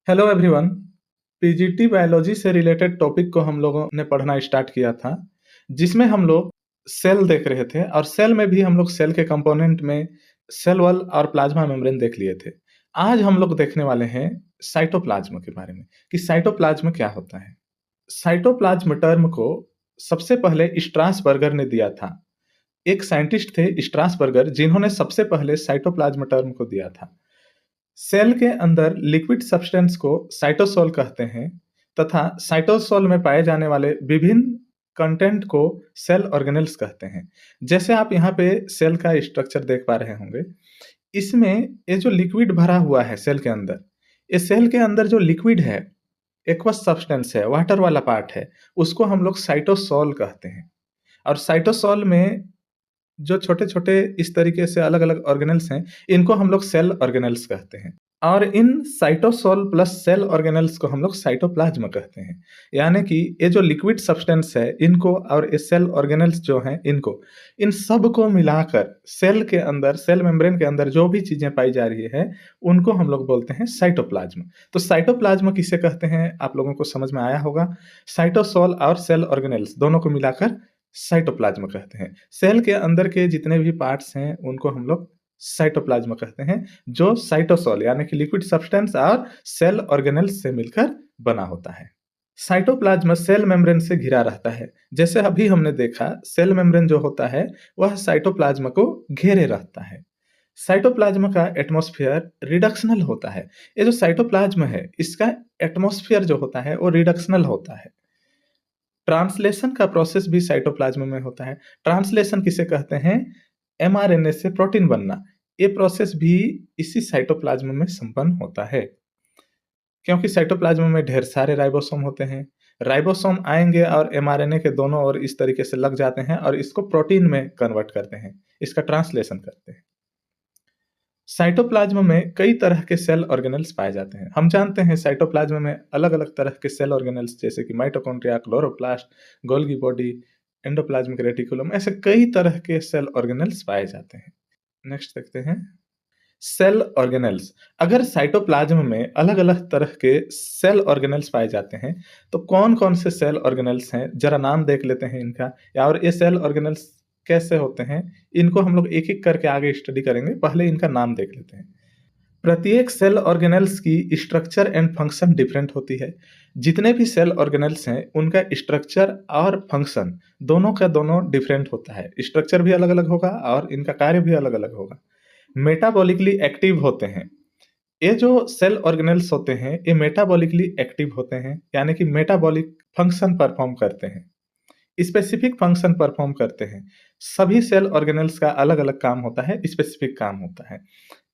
Hello everyone. PGT biology से related topic को हम लोगों ने पढ़ना स्टार्ट किया था, जिसमें हम लोग सेल देख रहे थे और सेल में भी हम लोग सेल के कंपोनेंट में सेल वॉल और प्लाज्मा मेम्ब्रेन देख लिए थे। आज हम लोग देखने वाले हैं साइटोप्लाज्म के बारे में कि साइटोप्लाज्म क्या होता है। साइटोप्लाज्म टर्म को सबसे पहले स्ट्रासबर्गर ने दिया था। एक साइंटिस्ट थे स्ट्रासबर्गर, जिन्होंने सबसे पहले साइटोप्लाज्म टर्म को दिया था। सेल के अंदर लिक्विड सब्सटेंस को साइटोसोल कहते हैं तथा साइटोसोल में पाए जाने वाले विभिन्न कंटेंट को सेल ऑर्गेनेल्स कहते हैं। जैसे आप यहाँ पे सेल का स्ट्रक्चर देख पा रहे होंगे, इसमें ये जो लिक्विड भरा हुआ है सेल के अंदर, ये सेल के अंदर जो लिक्विड है, एक्वस सब्सटेंस है, वाटर वाला पार्ट है, उसको हम लोग साइटोसोल कहते हैं। और साइटोसोल में जो छोटे-छोटे इस तरीके से अलग-अलग ऑर्गेनेल्स हैं, इनको हम लोग सेल ऑर्गेनेल्स कहते हैं। और इन साइटोसोल प्लस सेल ऑर्गेनेल्स को हम लोग साइटोप्लाज्म कहते हैं। यानी कि ये जो लिक्विड सब्सटेंस है, इनको और ये सेल ऑर्गेनेल्स जो हैं इनको, इन सब को मिलाकर सेल के अंदर, सेल मेम्ब्रेन के अंदर जो भी चीज़ें पाई जा रही है, उनको हम लोग बोलते हैं साइटोप्लाज्म। तो साइटोप्लाज्म किसे कहते हैं, आप लोगों को समझ में आया होगा। साइटोसोल और सेल ऑर्गेनेल्स दोनों को मिलाकर साइटोप्लाज्म कहते हैं। सेल के अंदर के जितने भी पार्ट्स हैं, उनको हम लोग साइटोप्लाज्म कहते हैं, जो साइटोसोल यानी कि लिक्विड सब्सटेंस और सेल ऑर्गेनेल्स से मिलकर बना होता है। साइटोप्लाज्म सेल मेम्ब्रेन से घिरा रहता है। जैसे अभी हमने देखा, सेल मेम्ब्रेन जो होता है वह साइटोप्लाज्म को घेरे रहता है। साइटोप्लाज्म का एटमॉस्फेयर रिडक्शनल होता है। ये जो साइटोप्लाज्म है, इसका एटमॉस्फेयर जो होता है वो रिडक्शनल होता है। ट्रांसलेशन का प्रोसेस भी साइटोप्लाज्म में होता है। ट्रांसलेशन किसे कहते हैं? एमआरएनए से प्रोटीन बनना। ये प्रोसेस भी इसी साइटोप्लाज्म में संपन्न होता है। क्योंकि साइटोप्लाज्म में ढेर सारे राइबोसोम होते हैं। राइबोसोम आएंगे और एमआरएनए के दोनों ओर इस तरीके से लग जाते हैं और इसको प्रोटीन में कन्वर्ट करते हैं, इसका ट्रांसलेशन करते हैं। साइटोप्लाज्म में कई तरह के सेल ऑर्गेनेल्स पाए जाते हैं। हम जानते हैं साइटोप्लाज्म में अलग-अलग तरह के सेल ऑर्गेनेल्स, जैसे कि mitochondria, chloroplast, Golgi body, endoplasmic reticulum, ऐसे कई तरह के सेल ऑर्गेनेल्स पाए जाते हैं। नेक्स्ट देखते हैं सेल ऑर्गेनेल्स। अगर साइटोप्लाज्म में अलग-अलग तरह के सेल ऑर्गेनेल्स पाए जाते हैं, तो कौन-कौन से सेल ऑर्गेनेल्स हैं, जरा नाम देख लेते हैं इनका, या और ये सेल ऑर्गेनेल्स कैसे होते हैं, इनको हम लोग एक-एक करके आगे स्टडी करेंगे। पहले इनका नाम देख लेते हैं। प्रत्येक सेल ऑर्गेनेल्स की स्ट्रक्चर एंड फंक्शन डिफरेंट होती है। जितने भी सेल ऑर्गेनेल्स हैं, उनका स्ट्रक्चर और फंक्शन दोनों का दोनों डिफरेंट होता है। स्ट्रक्चर भी अलग-अलग होगा और इनका कार्य भी अलग-अलग होगा। मेटाबॉलिकली एक्टिव होते हैं। ये जो सेल ऑर्गेनेल्स होते हैं, ये मेटाबॉलिकली एक्टिव होते हैं, यानी कि मेटाबॉलिक फंक्शन परफॉर्म करते हैं, स्पेसिफिक फंक्शन परफॉर्म करते हैं। सभी सेल ऑर्गेनेल्स का अलग-अलग काम होता है, स्पेसिफिक काम होता है।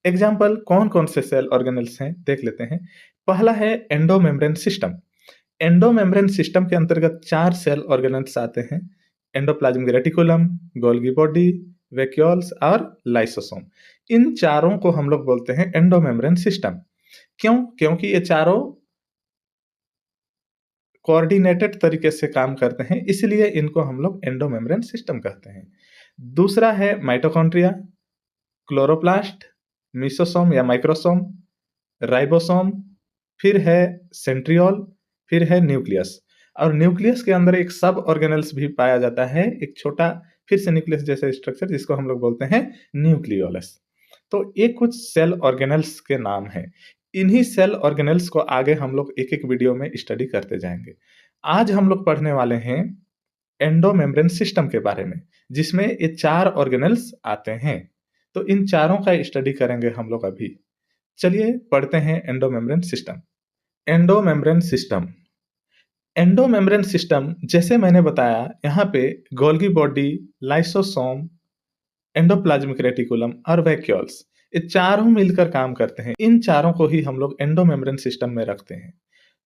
एग्जाम्पल कौन-कौन से सेल ऑर्गेनेल्स हैं, देख लेते हैं। पहला है एंडोमेम्ब्रेन सिस्टम। एंडोमेम्ब्रेन सिस्टम के अंतर्गत 4 सेल ऑर्गेनेल्स आते हैं: endoplasmic reticulum, Golgi body, vacuoles और लाइसोसोम। इन चारों को हम लोग बोलते हैं एंडोमेम्ब्रेन सिस्टम। क्यों? क्योंकि ये चारों कोऑर्डिनेटेड तरीके से काम करते हैं, इसलिए इनको हम लोग एंडोमेम्ब्रेन सिस्टम कहते हैं। दूसरा है माइटोकॉन्ड्रिया, क्लोरोप्लास्ट, मिसोसोम या माइक्रोसोम, राइबोसोम, फिर है सेंट्रियोल, फिर है न्यूक्लियस। और न्यूक्लियस के अंदर एक सब ऑर्गेनेल्स भी पाया जाता है, एक छोटा फिर से न्यूक्लियस जैसा स्ट्रक्चर, जिसको हम लोग बोलते हैं न्यूक्लियोलस। तो ये कुछ सेल ऑर्गेनेल्स के नाम हैं। इन्हीं सेल ऑर्गेनेल्स को आगे हम लोग एक-एक वीडियो में स्टडी करते जाएंगे। आज हम लोग पढ़ने वाले हैं एंडोमेम्ब्रेन सिस्टम के बारे में, जिसमें ये 4 ऑर्गेनेल्स आते हैं। तो इन चारों का स्टडी करेंगे हम लोग अभी। चलिए पढ़ते हैं endomembrane system. Endomembrane system. Endomembrane system, जैसे मैंने बताया, यहाँ पे Golgi body, lysosome, endoplasmic reticulum और वैक्यूल्स, ये चारों मिलकर काम करते हैं। इन चारों को ही हम लोग एंडोमेम्ब्रेन सिस्टम में रखते हैं।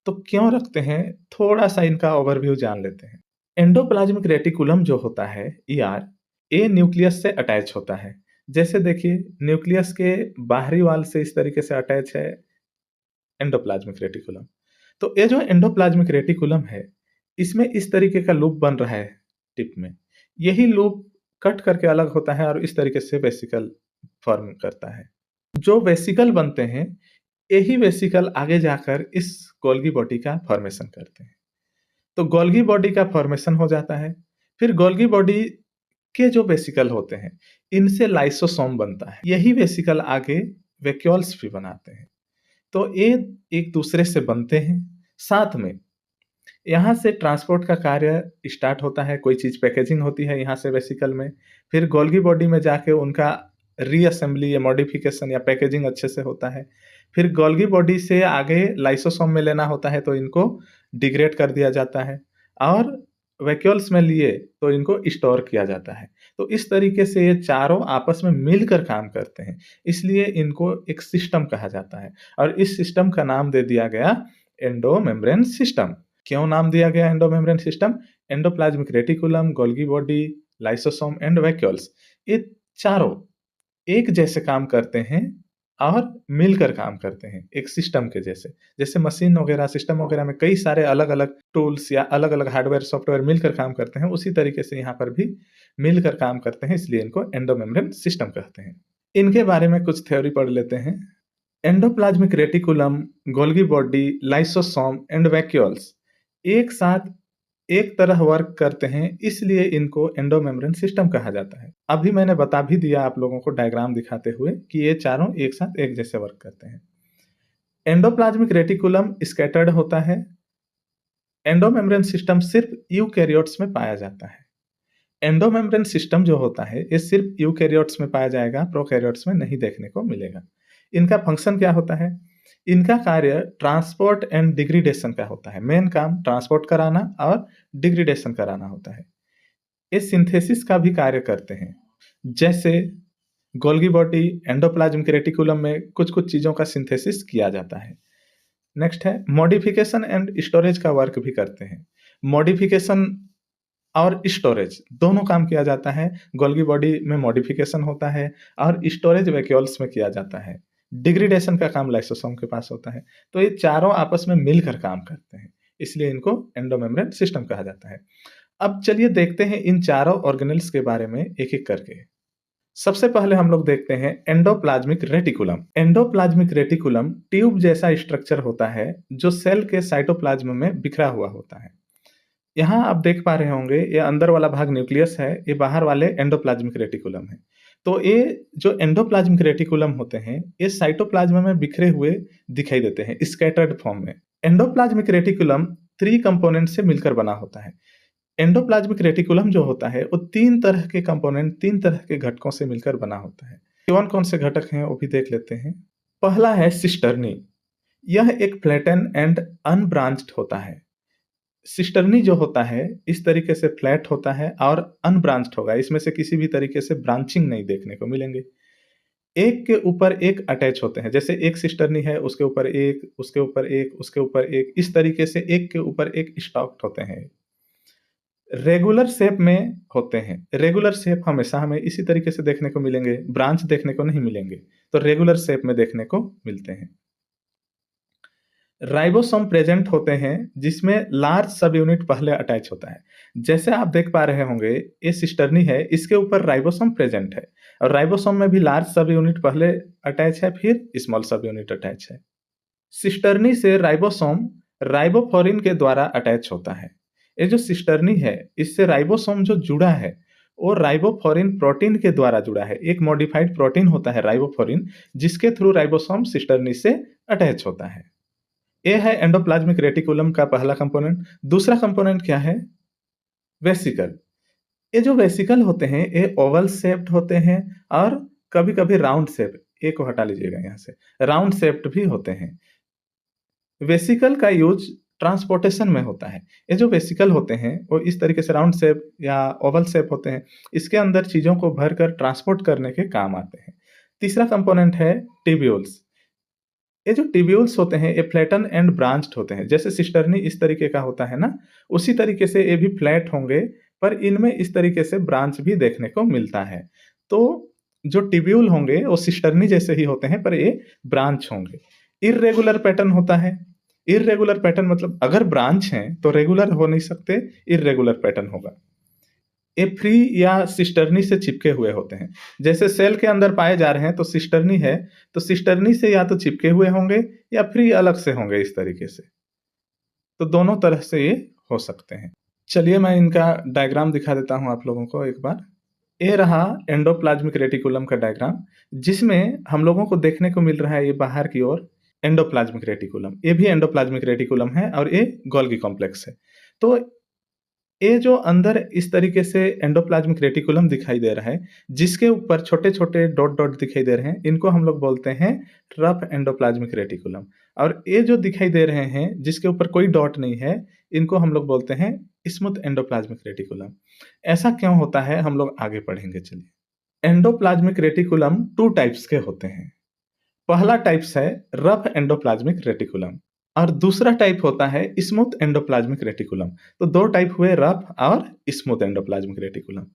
तो क्यों रखते हैं, थोड़ा सा इनका ओवरव्यू जान लेते हैं। एंडोप्लाज्मिक रेटिकुलम जो होता है, ईआर, ये न्यूक्लियस से अटैच होता है। जैसे देखिए, न्यूक्लियस के बाहरी वाल से इस तरीके से अटैच है एंडोप्लाज्मिक रेटिकुलम। तो ये जो एंडोप्लाज्मिक रेटिकुलम है, इसमें इस तरीके का लूप बन रहा है टिप में। यही लूप कट करके अलग होता है और इस तरीके से वेसिकल फॉर्म करता है। जो वेसिकल बनते हैं, यही वेसिकल आगे जाकर इस गोल्गी बॉडी का फॉर्मेशन करते हैं। तो गोल्गी बॉडी का फॉर्मेशन हो जाता है। फिर गोल्गी बॉडी के जो वेसिकल होते हैं, इनसे लाइसोसोम बनता है। यही वेसिकल आगे वैक्यूल्स भी बनाते हैं। तो ये एक दूसरे से बनते हैं। साथ में यहाँ से ट्रांसपोर्ट का कार्य स्टार्ट होता है, कोई चीज़ पैकेजिंग होती है यहाँ से वेसिकल में, फिर गोल्गी बॉडी में जाके उनका रीअसेंबली या मॉडिफिकेशन या पैकेजिंग अच्छे से होता है। फिर गोल्गी बॉडी से आगे लाइसोसोम में लेना होता है, तो इनको डिग्रेड कर दिया जाता है और वैक्यूल्स में लिए तो इनको स्टोर किया जाता है। तो इस तरीके से ये चारों आपस में मिलकर काम करते हैं, इसलिए इनको एक सिस्टम कहा जाता है और इस सिस्टम का नाम दे दिया गया एंडोमेम्ब्रेन सिस्टम। क्यों नाम दिया गया endomembrane system? Endoplasmic reticulum, Golgi body, lysosome and vacuoles, ये चारों एक जैसे काम करते हैं और मिलकर काम करते हैं एक सिस्टम के जैसे। जैसे मशीन वगैरह, सिस्टम वगैरह में कई सारे अलग-अलग टूल्स या अलग-अलग हार्डवेयर, सॉफ्टवेयर मिलकर काम करते हैं, उसी तरीके से यहाँ पर भी मिलकर काम करते हैं, इसलिए इनको एंडोमेम्ब्रेन सिस्टम कहते हैं। इनके बारे में कुछ थ्योरी पढ़ लेते हैं। Endoplasmic reticulum, Golgi body, lysosome and vacuoles एक साथ एक तरह वर्क करते हैं, इसलिए इनको एंडोमेम्ब्रेन सिस्टम कहा जाता है। अभी मैंने बता भी दिया आप लोगों को डायग्राम दिखाते हुए कि ये चारों एक साथ एक जैसे वर्क करते हैं। एंडोप्लाज्मिक रेटिकुलम स्कैटर्ड होता है। एंडोमेम्ब्रेन सिस्टम सिर्फ यूकैरियोट्स में पाया जाता है। एंडोमेम्ब्रेन सिस्टम जो होता है ये सिर्फ यूकैरियोट्स में पाया जाएगा, प्रोकैरियोट्स में नहीं देखने को मिलेगा। इनका फंक्शन क्या होता है? इनका कार्य ट्रांसपोर्ट एंड डिग्रेडेशन का होता है। मेन काम ट्रांसपोर्ट कराना और डिग्रेडेशन कराना होता है। ये सिंथेसिस का भी कार्य करते हैं। जैसे गोल्गी बॉडी, एंडोप्लाज्मिक रेटिकुलम में कुछ-कुछ चीज़ों का सिंथेसिस किया जाता है। नेक्स्ट है मॉडिफिकेशन एंड स्टोरेज का वर्क भी करते हैं। मॉडिफिकेशन और स्टोरेज दोनों काम किया जाता है। गोल्गी बॉडी में मॉडिफिकेशन होता है और स्टोरेज वैक्यूल्स में किया जाता है। डिग्रेडेशन का काम लाइसोसोम के पास होता है। तो ये चारों आपस में मिलकर काम करते हैं, इसलिए इनको एंडोमेम्ब्रेन सिस्टम कहा जाता है। अब चलिए देखते हैं इन चारों ऑर्गेनेल्स के बारे में एक-एक करके। सबसे पहले हम लोग देखते हैं endoplasmic reticulum. Endoplasmic reticulum tube जैसा स्ट्रक्चर होता है जो सेल के साइटोप्लाज्म में बिखरा हुआ होता है। यहाँ आप देख पा रहे होंगे ये अंदर वाला भाग न्यूक्लियस है, ये बाहर वाले एंडोप्लाज्मिक रेटिकुलम है। तो ये जो एंडोप्लाज्मिक रेटिकुलम होते हैं, ये साइटोप्लाज्म में बिखरे हुए दिखाई देते हैं स्कैटर्ड फॉर्म में। एंडोप्लाज्मिक रेटिकुलम 3 कंपोनेंट से मिलकर बना होता है। एंडोप्लाज्मिक रेटिकुलम जो होता है वो 3 तरह के कंपोनेंट, 3 तरह के घटकों से मिलकर बना होता है। कौन-कौन से घटक हैं वो भी देख लेते हैं। पहला है सिस्टर्नी। यह एक फ्लैटन एंड अनब्रांच्ड होता है। सिस्टर्नी जो होता है इस तरीके से फ्लैट होता है और अनब्रांच्ड होगा, इसमें से किसी भी तरीके से ब्रांचिंग नहीं देखने को मिलेंगे। एक के ऊपर एक अटैच होते हैं, जैसे एक सिस्टर्नी है उसके ऊपर एक, उसके ऊपर एक, उसके ऊपर एक, इस तरीके से एक के ऊपर एक स्टॉक्ड होते हैं। रेगुलर शेप में होते हैं। रेगुलर शेप हमेशा हमें इसी तरीके से देखने को मिलेंगे, ब्रांच देखने को नहीं मिलेंगे, तो रेगुलर शेप में देखने को मिलते हैं। राइबोसोम प्रेजेंट होते हैं जिसमें लार्ज सब यूनिट पहले अटैच होता है। जैसे आप देख पा रहे होंगे ये सिस्टर्नी है, इसके ऊपर राइबोसोम प्रेजेंट है और राइबोसोम में भी लार्ज सब यूनिट पहले अटैच है, फिर स्मॉल सब यूनिट अटैच है। सिस्टर्नी से राइबोसोम राइबोफोरिन के द्वारा अटैच होता है। ये जो सिस्टर्नी है इससे राइबोसोम जो जुड़ा है वो राइबोफोरिन प्रोटीन के द्वारा जुड़ा है। एक मॉडिफाइड प्रोटीन होता है राइबोफोरिन, जिसके थ्रू राइबोसोम सिस्टर्नी से अटैच होता है। ये है एंडोप्लाज्मिक रेटिकुलम का पहला कंपोनेंट। दूसरा कंपोनेंट क्या है? वेसिकल। ये जो वेसिकल होते हैं ये ओवल शेप्ड होते हैं और कभी-कभी राउंड शेप, ए को हटा लीजिएगा यहाँ से, राउंड शेप्ड भी होते हैं। वेसिकल का यूज ट्रांसपोर्टेशन में होता है। ये जो वेसिकल होते हैं वो इस तरीके से राउंड शेप या ओवल शेप होते हैं, इसके अंदर चीज़ों को भरकर ट्रांसपोर्ट करने के काम आते हैं। तीसरा कंपोनेंट है टिब्यूल्स। ये जो टिब्यूल्स होते हैं ये फ्लैटन एंड ब्रांच्ड होते हैं। जैसे सिस्टर्नी इस तरीके का होता है ना, उसी तरीके से ये भी फ्लैट होंगे, पर इनमें इस तरीके से ब्रांच भी देखने को मिलता है। तो जो टिब्यूल होंगे वो सिस्टर्नी जैसे ही होते हैं, पर ये ब्रांच होंगे। इर्रेगुलर पैटर्न होता है। इर्रेगुलर पैटर्न मतलब अगर ब्रांच हैं तो रेगुलर हो नहीं सकते, इर्रेगुलर पैटर्न होगा। ये फ्री या सिस्टर्नी से चिपके हुए होते हैं। जैसे सेल के अंदर पाए जा रहे हैं तो सिस्टर्नी है, तो सिस्टर्नी से या तो चिपके हुए होंगे या फ्री अलग से होंगे इस तरीके से। तो दोनों तरह से ये हो सकते हैं। चलिए मैं इनका डायग्राम दिखा देता हूँ आप लोगों को एक बार। ये रहा एंडोप्लाज्मिक रेटिकुलम का डायग्राम, जिसमें हम लोगों को देखने को मिल रहा है ये बाहर की ओर एंडोप्लाज्मिक रेटिकुलम। ये भी एंडोप्लाज्मिक रेटिकुलम है और ये गोल्गी कॉम्प्लेक्स है। तो ये जो अंदर इस तरीके से एंडोप्लाज्मिक रेटिकुलम दिखाई दे रहा है, जिसके ऊपर छोटे-छोटे डॉट-डॉट दिखाई दे रहे हैं, इनको हम लोग बोलते हैं रफ एंडोप्लाज्मिक रेटिकुलम। और ये जो दिखाई दे रहे हैं, जिसके ऊपर कोई डॉट नहीं है, इनको हम लोग बोलते हैं स्मूथ एंडोप्लाज्मिक रेटिकुलम। ऐसा क्यों होता है, हम लोग आगे पढ़ेंगे चलिए। एंडोप्लाज्मिक रेटिकुलम 2 टाइप्स के होते हैं। पहला टाइप्स है रफ एंडोप्लाज्मिक रेटिकुलम और दूसरा टाइप होता है स्मूथ एंडोप्लाज्मिक रेटिकुलम। तो 2 टाइप हुए, रफ और स्मूथ एंडोप्लाज्मिक रेटिकुलम।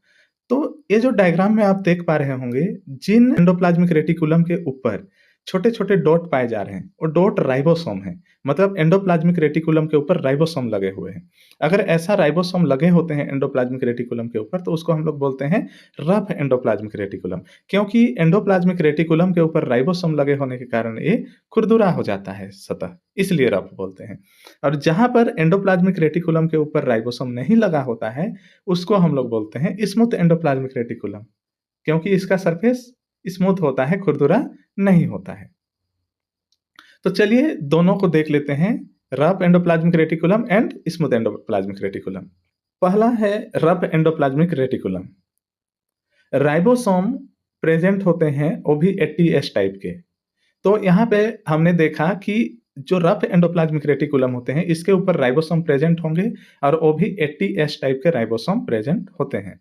तो ये जो डायग्राम में आप देख पा रहे होंगे, जिन एंडोप्लाज्मिक रेटिकुलम के ऊपर छोटे-छोटे डॉट पाए जा रहे हैं, वो डॉट राइबोसोम हैं। मतलब एंडोप्लाज्मिक रेटिकुलम के ऊपर राइबोसोम लगे हुए हैं। अगर ऐसा राइबोसोम लगे होते हैं एंडोप्लाज्मिक रेटिकुलम के ऊपर, तो उसको हम लोग बोलते हैं रफ एंडोप्लाज्मिक रेटिकुलम। क्योंकि एंडोप्लाज्मिक रेटिकुलम के ऊपर राइबोसोम लगे होने के कारण ये खुरदुरा हो जाता है सतह, इसलिए रफ बोलते हैं। और जहाँ पर एंडोप्लाज्मिक रेटिकुलम के ऊपर राइबोसोम नहीं लगा होता है, उसको हम लोग बोलते हैं स्मूथ एंडोप्लाज्मिक रेटिकुलम, क्योंकि इसका सरफेस स्मूथ होता है, खुरदुरा नहीं होता है। तो चलिए दोनों को देख लेते हैं, rough endoplasmic reticulum and smooth endoplasmic reticulum. पहला है rough endoplasmic reticulum. Ribosome present होते हैं, वो भी 80S टाइप के। तो यहाँ पे हमने देखा कि जो रफ एंडोप्लाज्मिक रेटिकुलम होते हैं, इसके ऊपर राइबोसोम प्रेजेंट होंगे और वो भी 80S टाइप के राइबोसोम प्रेजेंट होते हैं।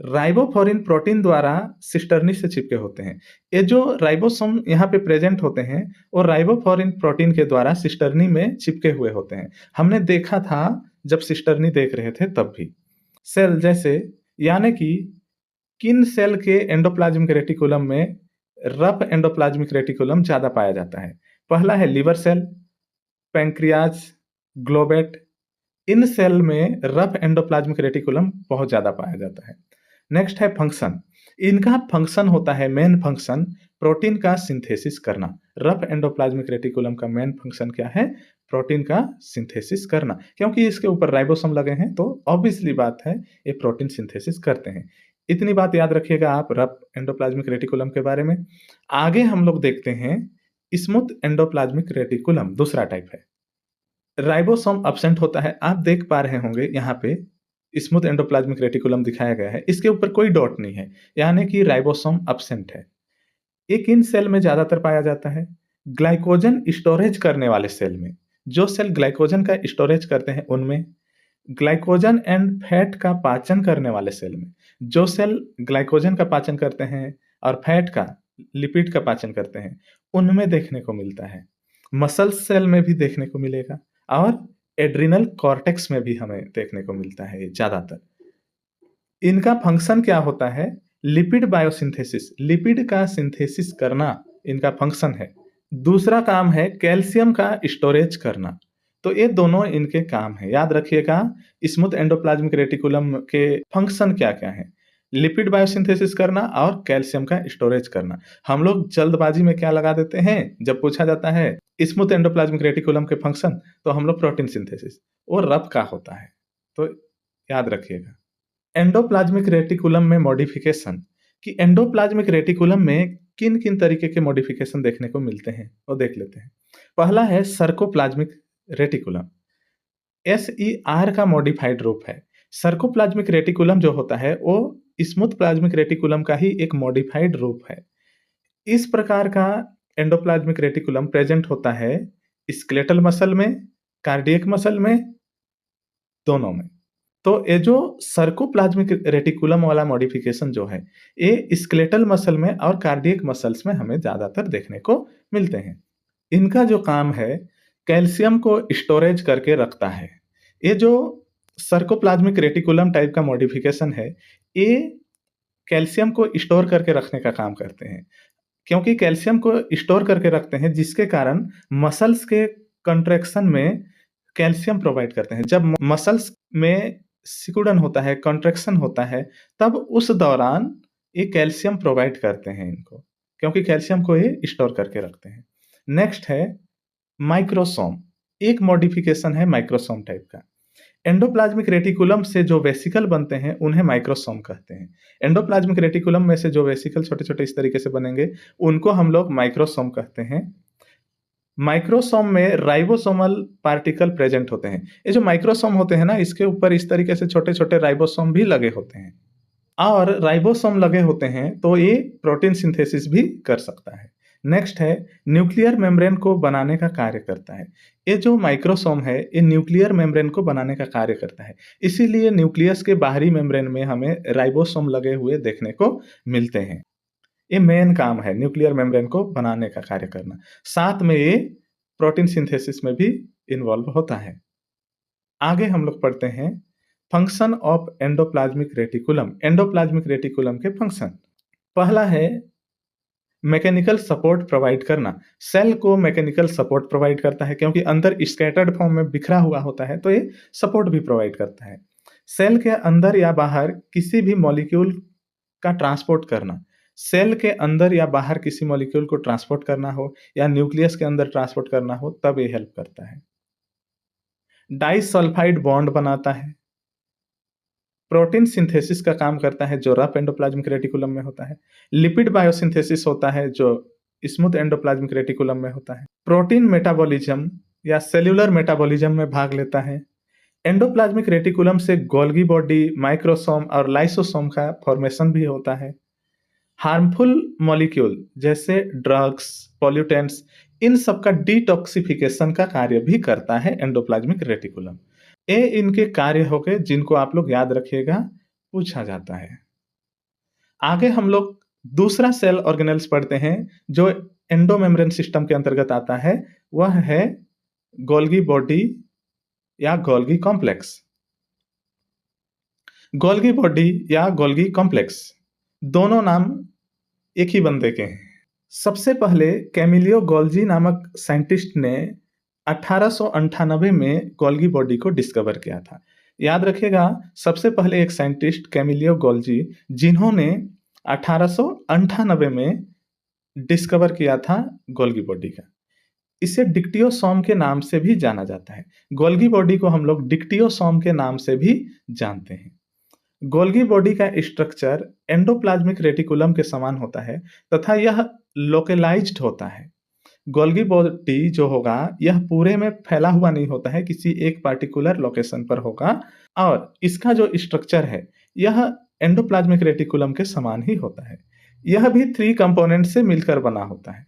राइबोफ्लोरिन प्रोटीन द्वारा सिस्टर्नी से चिपके होते हैं। ये जो राइबोसोम यहाँ पे प्रेजेंट होते हैं, वो राइबोफ्लोरिन प्रोटीन के द्वारा सिस्टर्नी में चिपके हुए होते हैं। हमने देखा था जब सिस्टर्नी देख रहे थे तब भी। सेल जैसे, यानी कि किन सेल के एंडोप्लाज्मिक रेटिकुलम में रफ एंडोप्लाज्मिक रेटिकुलम ज़्यादा पाया जाता है? पहला है लिवर सेल, पैंक्रियाज, ग्लोबेट। इन सेल में रफ एंडोप्लाज्मिक रेटिकुलम बहुत ज़्यादा पाया जाता है। नेक्स्ट है फंक्शन। इनका फंक्शन होता है, मेन फंक्शन प्रोटीन का सिंथेसिस करना। रफ एंडोप्लाज्मिक रेटिकुलम का मेन फंक्शन क्या है? प्रोटीन का सिंथेसिस करना। क्योंकि इसके ऊपर राइबोसोम लगे हैं तो ऑब्वियसली बात है ये प्रोटीन सिंथेसिस करते हैं। इतनी बात याद रखिएगा आप रफ एंडोप्लाज्मिक रेटिकुलम के बारे में। आगे हम लोग देखते हैं स्मूथ एंडोप्लाज्मिक रेटिकुलम, दूसरा टाइप है। राइबोसोम एब्सेंट होता है। आप देख पा रहे होंगे यहाँ पे स्मूथ एंडोप्लाज्मिक रेटिकुलम दिखाया गया है। इसके ऊपर कोई डॉट नहीं है, यानी कि राइबोसोम एब्सेंट है। ये किन सेल में ज़्यादातर पाया जाता है? ग्लाइकोजन स्टोरेज करने वाले सेल में। जो सेल ग्लाइकोजन का स्टोरेज करते हैं उनमें, ग्लाइकोजन एंड फैट का पाचन करने वाले सेल में। जो सेल ग्लाइकोजन का पाचन करते हैं और फैट का, लिपिड का पाचन करते हैं, उनमें देखने को मिलता है। मसल्स सेल में भी देखने को मिलेगा और एड्रिनल कॉर्टेक्स में भी हमें देखने को मिलता है ये ज़्यादातर। इनका फंक्शन क्या होता है? लिपिड बायोसिंथेसिस, लिपिड का सिंथेसिस करना इनका फंक्शन है। दूसरा काम है कैल्शियम का स्टोरेज करना। तो ये दोनों इनके काम हैं। याद रखिएगा स्मूथ एंडोप्लाज्मिक रेटिकुलम के फंक्शन क्या-क्या हैं? लिपिड बायोसिंथेसिस करना और कैल्शियम का स्टोरेज करना। हम लोग जल्दबाजी में क्या लगा देते हैं, जब पूछा जाता है स्मूथ एंडोप्लाज्मिक रेटिकुलम के फंक्शन, तो हम लोग प्रोटीन सिंथेसिस, वो रफ का होता है। तो याद रखिएगा। एंडोप्लाज्मिक रेटिकुलम में मॉडिफिकेशन, कि एंडोप्लाज्मिक रेटिकुलम में किन-किन तरीके के मॉडिफिकेशन देखने को मिलते हैं, वो देख लेते हैं। पहला है सर्कोप्लाज्मिक रेटिकुलम। SER का मॉडिफाइड रूप है। सर्कोप्लाज्मिक रेटिकुलम जो होता है वो स्मूथ प्लाज्मिक रेटिकुलम का ही एक मॉडिफाइड रूप है। इस प्रकार का एंडोप्लाज्मिक रेटिकुलम प्रेजेंट होता है स्केलेटल मसल में, कार्डियक मसल में, दोनों में। तो ये जो सर्कोप्लाज्मिक रेटिकुलम वाला मॉडिफिकेशन जो है, ये स्केलेटल मसल में और कार्डियक मसल्स में हमें ज़्यादातर देखने को मिलते हैं। इनका जो काम है, कैल्शियम को स्टोरेज करके रखता है। ये जो सर्कोप्लाज्मिक रेटिकुलम टाइप का मॉडिफिकेशन है, ये कैल्शियम को स्टोर करके रखने का काम करते हैं। क्योंकि कैल्शियम को स्टोर करके रखते हैं, जिसके कारण मसल्स के कंट्रैक्शन में कैल्शियम प्रोवाइड करते हैं। जब मसल्स में सिकुड़न होता है, कॉन्ट्रैक्शन होता है, तब उस दौरान ये कैल्शियम प्रोवाइड करते हैं इनको, क्योंकि कैल्शियम को ये स्टोर करके रखते हैं। नेक्स्ट है माइक्रोसोम, एक मॉडिफिकेशन है माइक्रोसोम टाइप का। एंडोप्लाज्मिक रेटिकुलम से जो वेसिकल बनते हैं उन्हें माइक्रोसोम कहते हैं। एंडोप्लाज्मिक रेटिकुलम में से जो वेसिकल छोटे-छोटे इस तरीके से बनेंगे, उनको हम लोग माइक्रोसोम कहते हैं। माइक्रोसोम में राइबोसोमल पार्टिकल प्रेजेंट होते हैं। ये जो माइक्रोसोम होते हैं ना, इसके ऊपर इस तरीके से छोटे-छोटे राइबोसोम भी लगे होते हैं। और राइबोसोम लगे होते हैं तो ये प्रोटीन सिंथेसिस भी कर सकता है। नेक्स्ट है न्यूक्लियर मेम्ब्रेन को बनाने का कार्य करता है। ये जो माइक्रोसोम है, ये न्यूक्लियर मेम्ब्रेन को बनाने का कार्य करता है। इसीलिए न्यूक्लियस के बाहरी मेम्ब्रेन में हमें राइबोसोम लगे हुए देखने को मिलते हैं। ये मेन काम है न्यूक्लियर मेम्ब्रेन को बनाने का कार्य करना। साथ में ये प्रोटीन सिंथेसिस में भी इन्वॉल्व होता है। आगे हम लोग पढ़ते हैं function of endoplasmic reticulum. Endoplasmic reticulum के फंक्शन, पहला है मैकेनिकल सपोर्ट प्रोवाइड करना। सेल को मैकेनिकल सपोर्ट प्रोवाइड करता है, क्योंकि अंदर स्कैटर्ड फॉर्म में बिखरा हुआ होता है, तो ये सपोर्ट भी प्रोवाइड करता है। सेल के अंदर या बाहर किसी भी मॉलिक्यूल का ट्रांसपोर्ट करना, सेल के अंदर या बाहर किसी मॉलिक्यूल को ट्रांसपोर्ट करना हो या न्यूक्लियस के अंदर ट्रांसपोर्ट करना हो, तब ये हेल्प करता है। डाइसल्फाइड बॉन्ड बनाता है। प्रोटीन सिंथेसिस का काम करता है, जो रफ एंडोप्लाज्मिक रेटिकुलम में होता है। लिपिड बायोसिंथेसिस होता है, जो स्मूथ एंडोप्लाज्मिक रेटिकुलम में होता है। प्रोटीन मेटाबॉलिज्म या सेल्यूलर मेटाबॉलिज्म में भाग लेता है। एंडोप्लाज्मिक रेटिकुलम से गोल्गी बॉडी, माइक्रोसोम और लाइसोसोम का फॉर्मेशन भी होता है। हार्मफुल मॉलिक्यूल जैसे ड्रग्स, पॉल्यूटेंट्स, इन सब का डिटॉक्सिफिकेशन का कार्य भी करता है एंडोप्लाज्मिक रेटिकुलम। ये इनके कार्य हो गए जिनको आप लोग याद रखिएगा, पूछा जाता है। आगे हम लोग दूसरा सेल ऑर्गेनेल्स पढ़ते हैं जो एंडोमेम्ब्रेन सिस्टम के अंतर्गत आता है, वह है गोल्गी बॉडी या गोल्गी कॉम्प्लेक्स। गोल्गी बॉडी या गोल्गी कॉम्प्लेक्स दोनों नाम एक ही बंदे के हैं। सबसे पहले कैमिलियो गोल्जी नामक साइंटिस्ट ने 1898 में गोल्गी बॉडी को डिस्कवर किया था। याद रखिएगा, सबसे पहले एक साइंटिस्ट कैमिलियो गोल्जी, जिन्होंने 1898 में डिस्कवर किया था गोल्गी बॉडी का। इसे डिक्टियोसोम के नाम से भी जाना जाता है। गोल्गी बॉडी को हम लोग डिक्टियोसोम के नाम से भी जानते हैं। गोल्गी बॉडी का स्ट्रक्चर एंडोप्लाज्मिक रेटिकुलम के समान होता है तथा यह लोकलाइज्ड होता है। गोल्गी बॉडी जो होगा, यह पूरे में फैला हुआ नहीं होता है, किसी एक पार्टिकुलर लोकेशन पर होगा और इसका जो स्ट्रक्चर है यह एंडोप्लाज्मिक रेटिकुलम के समान ही होता है। यह भी 3 कंपोनेंट से मिलकर बना होता है।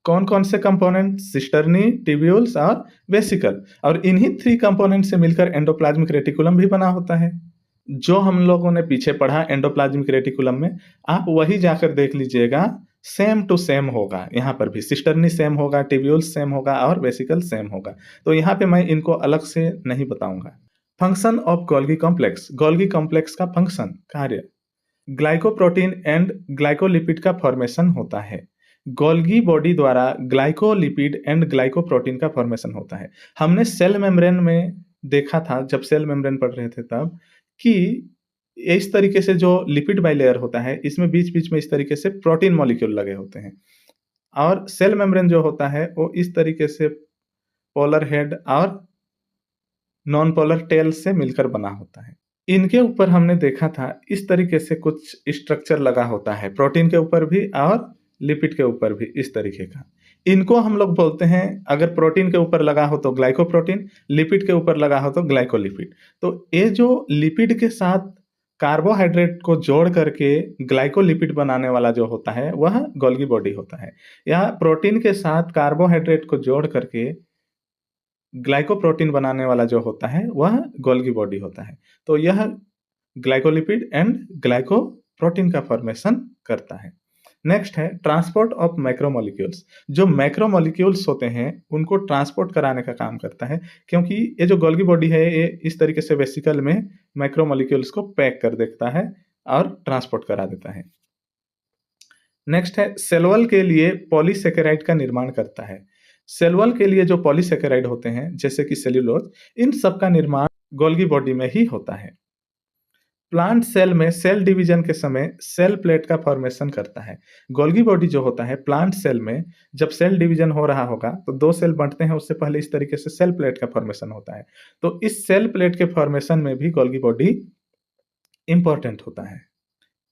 कौन कौन से कंपोनेंट? सिस्टर्नी, ट्यूब्यूल्स और वेसिकल। और इन्हीं 3 कंपोनेंट से मिलकर एंडोप्लाज्मिक रेटिकुलम भी बना होता है। जो हम लोगों ने पीछे पढ़ा एंडोप्लाज्मिक रेटिकुलम में, आप वही जाकर देख लीजिएगा, सेम टू सेम होगा। यहाँ पर भी सिस्टर्नी सेम होगा, ट्यूब्यूल्स सेम होगा और वेसिकल सेम होगा। तो यहाँ पे मैं इनको अलग से नहीं बताऊंगा। Function of Golgi complex. Golgi complex का फंक्शन, कार्य, ग्लाइकोप्रोटीन एंड ग्लाइकोलिपिड का फॉर्मेशन होता है। गोल्गी बॉडी द्वारा ग्लाइकोलिपिड एंड ग्लाइकोप्रोटीन का फॉर्मेशन होता है। हमने सेल मेम्ब्रेन में देखा था, जब सेल मेम्ब्रेन पढ़ रहे थे तब, कि इस तरीके से जो लिपिड बाइलेयर होता है, इसमें बीच-बीच में इस तरीके से प्रोटीन मॉलिक्यूल लगे होते हैं और सेल मेम्ब्रेन जो होता है वो इस तरीके से पोलर हेड और नॉन पोलर टेल से मिलकर बना होता है। इनके ऊपर हमने देखा था इस तरीके से कुछ स्ट्रक्चर लगा होता है, प्रोटीन के ऊपर भी और लिपिड के ऊपर भी इस तरीके का। इनको हम लोग बोलते हैं, अगर प्रोटीन के ऊपर लगा हो तो ग्लाइकोप्रोटीन, लिपिड के ऊपर लगा हो तो ग्लाइकोलिपिड। तो ये जो लिपिड के साथ कार्बोहाइड्रेट को जोड़ करके ग्लाइकोलिपिड बनाने वाला जो होता है वह गोल्गी बॉडी होता है, या प्रोटीन के साथ कार्बोहाइड्रेट को जोड़ करके ग्लाइकोप्रोटीन बनाने वाला जो होता है वह गोल्गी बॉडी होता है। तो यह ग्लाइकोलिपिड एंड ग्लाइकोप्रोटीन का फॉर्मेशन करता है। नेक्स्ट है ट्रांसपोर्ट ऑफ मैक्रोमोलिक्यूल्स। जो मैक्रोमोलिक्यूल्स होते हैं उनको ट्रांसपोर्ट कराने का काम करता है, क्योंकि ये जो गोल्गी बॉडी है ये इस तरीके से वेसिकल में मैक्रोमोलिक्यूल्स को पैक कर देता है और ट्रांसपोर्ट करा देता है। नेक्स्ट है सेल के लिए पॉलीसेकेराइड का निर्माण करता है। सेल के लिए जो पॉलीसेकेराइड होते हैं जैसे कि सेल्यूलोज, इन सब का निर्माण गोल्गी बॉडी में ही होता है। प्लांट सेल में सेल डिवीजन के समय सेल प्लेट का फॉर्मेशन करता है। गोल्गी बॉडी जो होता है प्लांट सेल में, जब सेल डिवीजन हो रहा होगा तो दो सेल बढ़ते हैं, उससे पहले इस तरीके से सेल प्लेट का फॉर्मेशन होता है। तो इस सेल प्लेट के फॉर्मेशन में भी गोल्गी बॉडी इंपॉर्टेंट होता है।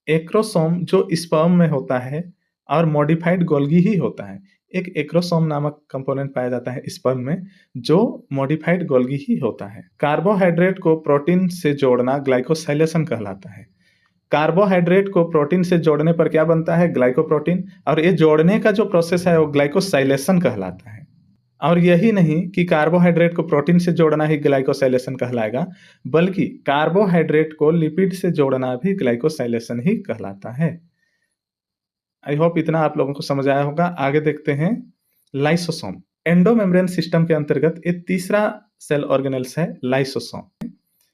एक्रोसोम जो स्पर्म में होता है और मॉडिफाइड गोल्गी ही होता है। एक एक्रोसोम नामक कंपोनेंट पाया जाता है स्पर्म में, जो मॉडिफाइड गोल्गी ही होता है। कार्बोहाइड्रेट को प्रोटीन से जोड़ना ग्लाइकोसाइलेशन कहलाता है। कार्बोहाइड्रेट को प्रोटीन से जोड़ने पर क्या बनता है? ग्लाइकोप्रोटीन। और ये जोड़ने का जो प्रोसेस है वो ग्लाइकोसाइलेशन कहलाता है। और यही नहीं कि कार्बोहाइड्रेट को प्रोटीन से जोड़ना ही ग्लाइकोसाइलेशन कहलाएगा, बल्कि कार्बोहाइड्रेट को लिपिड से जोड़ना भी ग्लाइकोसाइलेशन ही कहलाता है। आई होप इतना आप लोगों को समझ आया होगा। आगे देखते हैं लाइसोसोम। एंडोमेम्ब्रेन सिस्टम के अंतर्गत एक तीसरा सेल ऑर्गेनेल्स है लाइसोसोम।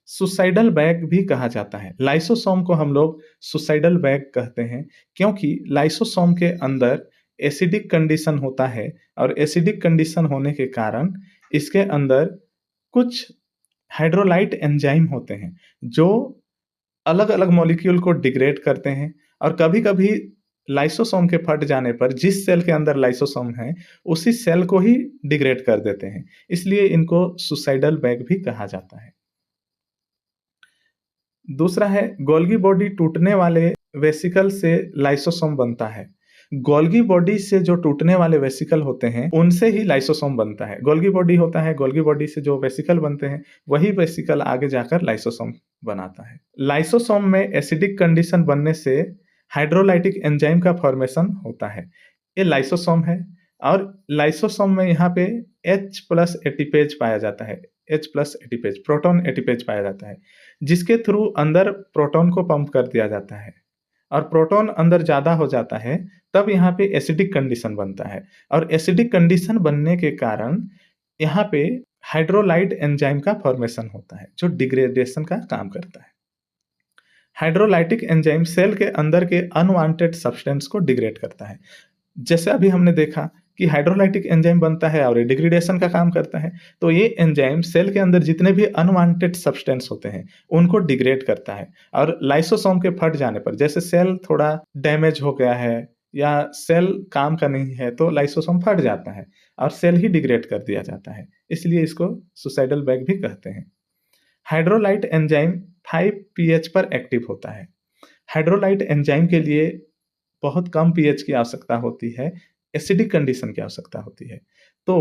सुसाइडल बैग भी कहा जाता है। लाइसोसोम को हम लोग सुसाइडल बैग कहते हैं, क्योंकि लाइसोसोम के अंदर एसिडिक कंडीशन होता है और एसिडिक कंडीशन होने के कारण इसके अंदर कुछ हाइड्रोलाइट एंजाइम होते हैं जो अलग अलग मॉलिक्यूल को डिग्रेड करते हैं। और कभी कभी लाइसोसोम के फट जाने पर जिस सेल के अंदर लाइसोसोम है उसी सेल को ही डिग्रेड कर देते हैं, इसलिए इनको सुसाइडल बैग भी कहा जाता है। दूसरा है गोल्गी बॉडी टूटने वाले वेसिकल से लाइसोसोम बनता है। गोल्गी बॉडी से जो टूटने वाले वेसिकल होते हैं उनसे ही लाइसोसोम बनता है। गोल्गी बॉडी होता है, गोल्गी बॉडी से जो वेसिकल बनते हैं वही वेसिकल आगे जाकर लाइसोसोम बनाता है। लाइसोसोम में एसिडिक कंडीशन बनने से हाइड्रोलाइटिक एंजाइम का फॉर्मेशन होता है। ये लाइसोसोम है और लाइसोसोम में यहाँ पे H+ एटीपेज पाया जाता है। H+ एटीपेज, प्रोटॉन एटीपेज पाया जाता है, जिसके थ्रू अंदर प्रोटॉन को पंप कर दिया जाता है। और प्रोटॉन अंदर ज्यादा हो जाता है तब यहाँ पे एसिडिक कंडीशन बनता है। और एसिडिक कंडीशन बनने के कारण यहाँ पे हाइड्रोलाइट एंजाइम का फॉर्मेशन होता है जो डिग्रेडेशन का काम करता है। हाइड्रोलाइटिक एंजाइम सेल के अंदर के अनवांटेड सब्सटेंस को डिग्रेड करता है। जैसे अभी हमने देखा कि हाइड्रोलाइटिक एंजाइम बनता है और ये डिग्रेडेशन का काम करता है, तो ये एंजाइम सेल के अंदर जितने भी अनवांटेड सब्सटेंस होते हैं उनको डिग्रेड करता है। और लाइसोसोम के फट जाने पर, जैसे सेल थोड़ा डैमेज हो गया है या सेल काम का नहीं है, तो लाइसोसोम फट जाता है और सेल ही डिग्रेड कर दिया जाता है, इसलिए इसको सुसाइडल बैग भी कहते हैं। हाइड्रोलाइट एंजाइम 5 pH पर एक्टिव होता है। हाइड्रोलाइट एंजाइम के लिए बहुत कम pH की आवश्यकता होती है, एसिडिक कंडीशन की आवश्यकता होती है। तो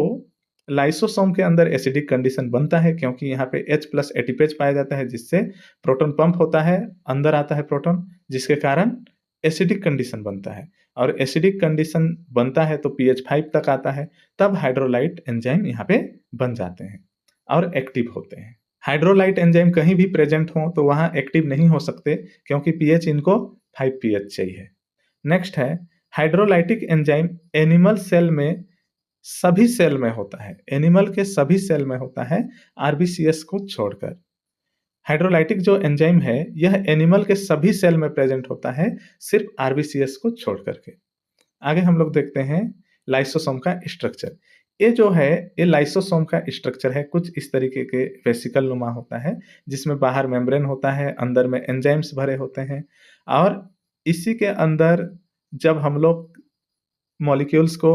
लाइसोसोम के अंदर एसिडिक कंडीशन बनता है क्योंकि यहाँ पे H+ एटीपेज पाया जाता है, जिससे प्रोटॉन पंप होता है, अंदर आता है प्रोटॉन, जिसके कारण एसिडिक कंडीशन बनता है। और एसिडिक कंडीशन बनता है तो pH 5 तक आता है, तब हाइड्रोलाइट एंजाइम यहाँ पे बन जाते हैं और एक्टिव होते हैं। हाइड्रोलाइट एंजाइम कहीं भी प्रेजेंट हो तो वहां एक्टिव नहीं हो सकते क्योंकि pH इनको 5 pH चाहिए। नेक्स्ट है हाइड्रोलाइटिक एंजाइम एनिमल सेल में सभी सेल में होता है। एनिमल के सभी सेल में होता है RBCS को छोड़कर। हाइड्रोलाइटिक जो एंजाइम है यह एनिमल के सभी सेल में प्रेजेंट होता है, सिर्फ RBCS को छोड़ करके। आगे हम लोग देखते हैं लाइसोसोम का स्ट्रक्चर। ये जो है ये लाइसोसोम का स्ट्रक्चर है, कुछ इस तरीके के वेसिकल नुमा होता है, जिसमें बाहर मेम्ब्रेन होता है, अंदर में एंजाइम्स भरे होते हैं। और इसी के अंदर जब हम लोग मॉलिक्यूल्स को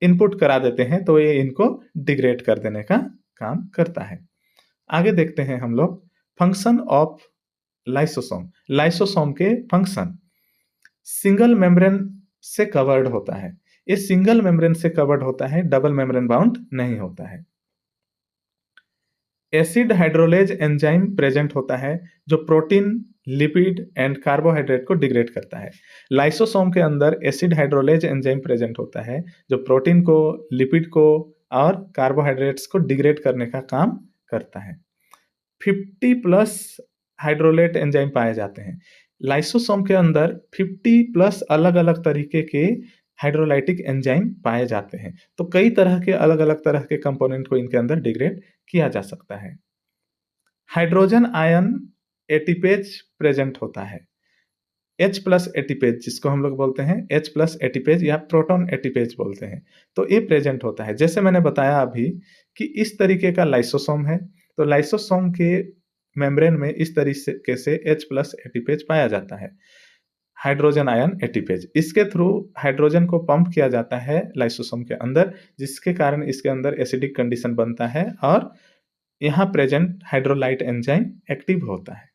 इनपुट करा देते हैं तो ये इनको डिग्रेड कर देने का काम करता है। आगे देखते हैं हम लोग फंक्शन ऑफ लाइसोसोम। लाइसोसोम के फंक्शन, सिंगल मेम्ब्रेन से कवर्ड होता है। ये सिंगल मेम्ब्रेन से कवर्ड होता है, डबल मेम्ब्रेन बाउंड नहीं होता है। एसिड हाइड्रोलेज एंजाइम प्रेजेंट होता है जो प्रोटीन, लिपिड एंड कार्बोहाइड्रेट को डिग्रेड करता है। लाइसोसोम के अंदर एसिड हाइड्रोलेज एंजाइम प्रेजेंट होता है जो प्रोटीन को, लिपिड को और कार्बोहाइड्रेट्स को डिग्रेड करने का काम करता है। 50+ हाइड्रोलेट एंजाइम पाए जाते हैं। लाइसोसोम के अंदर 50+ अलग अलग तरीके के हाइड्रोलाइटिक एंजाइम पाए जाते हैं, तो कई तरह के अलग अलग तरह के कंपोनेंट को इनके अंदर डिग्रेड किया जा सकता है। हाइड्रोजन आयन एटीपेज प्रेजेंट होता है। H+ एटीपेज, जिसको हम लोग बोलते हैं H+ एटीपेज या प्रोटॉन एटीपेज बोलते हैं, तो ये प्रेजेंट होता है। जैसे मैंने बताया अभी कि इस तरीके का लाइसोसोम है, तो लाइसोसोम के मेम्ब्रेन में इस तरीके से H+ एटीपेज पाया जाता है, हाइड्रोजन आयन एटीपेज। इसके थ्रू हाइड्रोजन को पंप किया जाता है लाइसोसोम के अंदर, जिसके कारण इसके अंदर एसिडिक कंडीशन बनता है और यहाँ प्रेजेंट हाइड्रोलाइट एंजाइम एक्टिव होता है।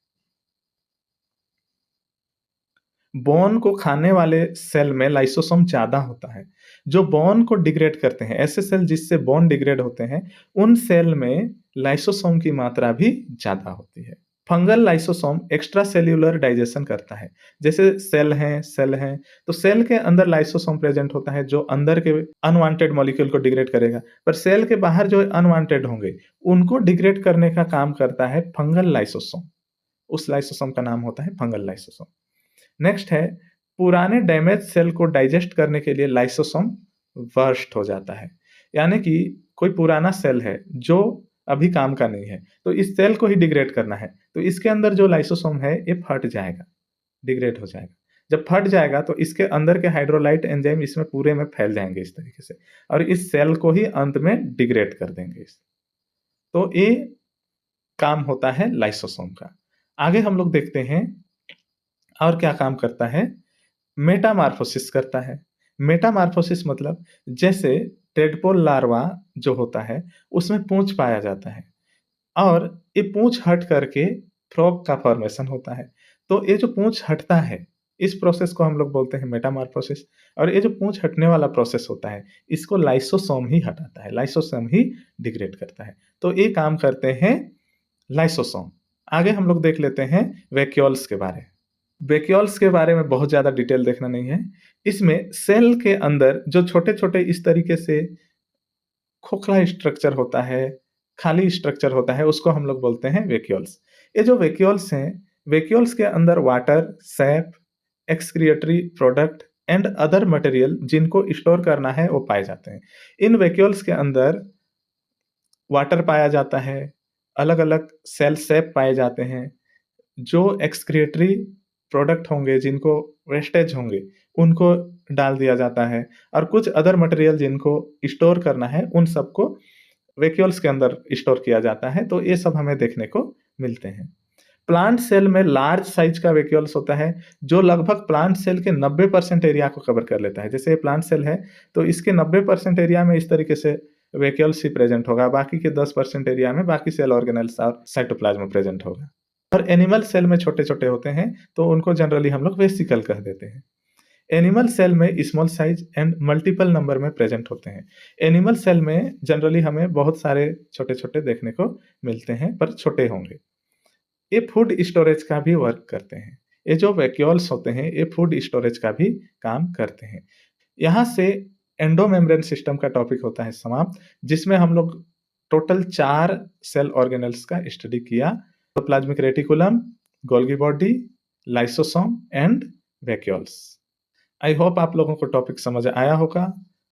बोन को खाने वाले सेल में लाइसोसोम ज़्यादा होता है। जो बोन को डिग्रेड करते हैं, ऐसे सेल जिससे बोन डिग्रेड होते हैं, उन सेल में लाइसोसोम की मात्रा भी ज़्यादा होती है। Fungal lysosome extra cellular digestion करता है। जैसे सेल हैं, तो सेल के अंदर लाइसोसोम प्रेजेंट होता है जो अंदर के अनवांटेड मॉलिक्यूल को डिग्रेड करेगा। पर सेल के बाहर जो अनवांटेड होंगे, उनको डिग्रेड करने का काम करता है फंगल लाइसोसोम। उस लाइसोसोम का नाम होता है फंगल लाइसोसोम। नेक्स्ट है, पुराने डैमेज सेल को डाइजेस्ट करने के लिए लाइसोसोम बर्स्ट हो जाता है। यानी कि कोई पुराना सेल है जो अभी काम का नहीं है, तो इस सेल को ही डिग्रेड करना है, तो इसके अंदर जो लाइसोसोम है ये फट जाएगा, डिग्रेड हो जाएगा। जब फट जाएगा तो इसके अंदर के हाइड्रोलाइट एंजाइम इसमें पूरे में फैल जाएंगे इस तरीके से, और इस सेल को ही अंत में डिग्रेड कर देंगे। तो ये काम होता है लाइसोसोम का। आगे हम लोग देखते हैं और क्या काम करता है। मेटामॉर्फोसिस करता है। मेटामॉर्फोसिस मतलब जैसे टेडपोल लार्वा जो होता है उसमें पूंछ पाया जाता है, और ये पूंछ हट करके फ्रॉग का फॉर्मेशन होता है। तो ये जो पूंछ हटता है, इस प्रोसेस को हम लोग बोलते हैं मेटामॉर्फोसिस। और ये जो पूंछ हटने वाला प्रोसेस होता है, इसको लाइसोसोम ही हटाता है, लाइसोसोम ही डिग्रेड करता है। तो ये काम करते हैं लाइसोसोम। आगे हम लोग देख लेते हैं वैक्यूल्स के बारे में। वैक्यूल्स के बारे में बहुत ज़्यादा डिटेल देखना नहीं है। इसमें सेल के अंदर जो छोटे-छोटे इस तरीके से खोखला स्ट्रक्चर होता है, खाली स्ट्रक्चर होता है, उसको हम लोग बोलते हैं वैक्यूल्स। ये जो वैक्यूल्स हैं, वैक्यूल्स के अंदर water, SAP, excretory product and other material जिनको स्टोर करना है वो पाए जाते हैं। इन वैक्यूल्स के अंदर वाटर पाया जाता है, अलग-अलग सेल सैप पाए जाते हैं, जो एक्सक्रिएटरी प्रोडक्ट होंगे, जिनको वेस्टेज होंगे, उनको डाल दिया जाता है, और कुछ अदर मटेरियल जिनको स्टोर करना है, उन सबको वैक्यूल्स के अंदर स्टोर किया जाता है। तो ये सब हमें देखने को मिलते हैं। प्लांट सेल में लार्ज साइज का वैक्यूल्स होता है, जो लगभग प्लांट सेल के 90% एरिया को कवर कर लेता है। जैसे ये प्लांट सेल है, तो इसके 90% एरिया में इस तरीके से वैक्यूल्स ही प्रेजेंट होगा, बाकी के 10% एरिया में बाकी सेल ऑर्गेनेल्स और साइटोप्लाज्म प्रेजेंट होगा। और एनिमल सेल में छोटे-छोटे होते हैं, तो उनको जनरली हम लोग वेसिकल कह देते हैं। एनिमल सेल में small size and multiple number में प्रेजेंट होते हैं। एनिमल सेल में जनरली हमें बहुत सारे छोटे-छोटे देखने को मिलते हैं, पर छोटे होंगे। ये फूड स्टोरेज का भी वर्क करते हैं। ये जो वैक्यूल्स होते हैं, ये फूड स्टोरेज का भी काम करते हैं। यहाँ से एंडोमेम्ब्रेन सिस्टम का टॉपिक होता है समाप्त, जिसमें हम लोग टोटल 4 सेल ऑर्गेनेल्स का स्टडी किया। Plasmic reticulum, Golgi body, lysosome and vacuoles. I hope आप लोगों को टॉपिक समझ आया होगा।